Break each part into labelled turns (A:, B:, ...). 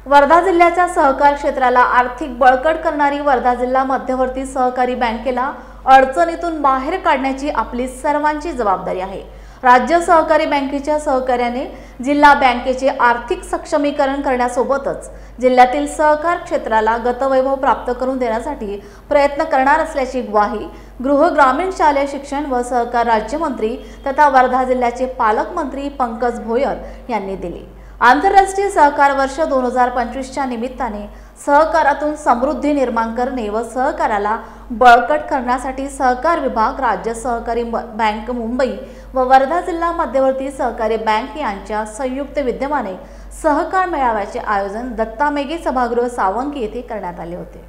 A: वर्धा जिल्ह्याच्या सहकार क्षेत्राला आर्थिक बळकट करणारी वर्धा जिल्हा मध्यवर्ती सहकारी बँकेला अडचणीतून बाहेर काढण्याची आपली सर्वांची जबाबदारी आहे। राज्य सहकारी बँकेच्या सहकार्याने जिल्हा बँकेचे आर्थिक सक्षमीकरण करण्यासोबतच जिल्ह्यातील सहकार क्षेत्राला गतवैभव प्राप्त करून देण्यासाठी प्रयत्न करणार असल्याची ग्वाही गृह ग्रामीण शालेय शिक्षण व सहकार राज्यमंत्री तथा वर्धा जिल्ह्याचे पालकमंत्री पंकज भोयर यांनी दिली। आंतरराष्ट्रीय सहकार वर्ष 2025च्या निमित्ताने सहकारातून समृद्धी निर्माण करणे व सहकाराला बळकट करण्यासाठी सहकार विभाग, राज्य सहकारी बँक मुंबई व वर्धा जिल्हा मध्यवर्ती सहकारी बँक यांच्या संयुक्त विद्यमाने सहकार मेळाव्याचे आयोजन दत्ता मेघे सभागृह सावंगी येथे करण्यात आले होते।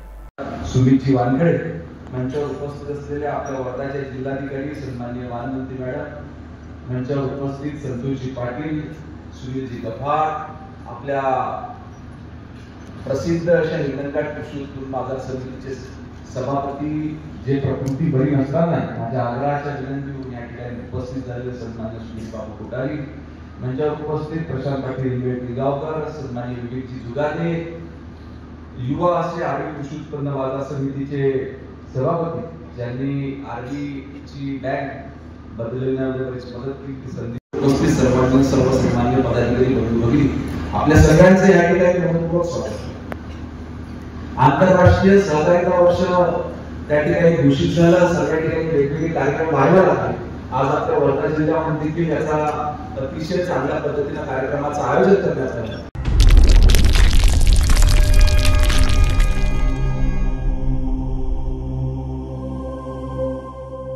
B: सुमितजी वानखडे मंचावर उपस्थित असलेल्या आपल्या वर्धाचे जिल्हाधिकारी सन्माननीय वानमंत्री मॅडम, मंचावर उपस्थित संतोषजी पाटील, सुनीलजी गफार, आपल्या प्रसिद्ध अशा हिंगणघाट कृषी उत्पन्न बाजार समितीचे सभापती जे प्रकृती बरी नसताना माझ्या आग्रहाच्या विनंतीवरून या ठिकाणी उपस्थित झालेले सन्माननीय सुनील बाबू कोठारी, मंचावर उपस्थित प्रशांत पाटील निगावकर, सन्माननीय विवेकजी जुगादे, युवा असे आर्वी कृषी उत्पन्न बाजार समितीचे सभापती ज्यांनी आरबी ची बँक बदलण्यामध्ये मदत केली, संधी उपस्थित सर्वसामान्य पदाधिकारी बंधू भगिनी, आपल्या सगळ्यांचे या ठिकाणी मनपूर्वक स्वागत। आंतरराष्ट्रीय सहकारिता वर्ष त्या ठिकाणी घोषित झालं, सर्व ठिकाणी वेगवेगळे कार्यक्रम व्हायला लागले। आज आपल्या वर्धा जिल्ह्यामध्ये देखील याचा अतिशय चांगल्या पद्धतीने कार्यक्रमाचं आयोजन करण्यात आलं।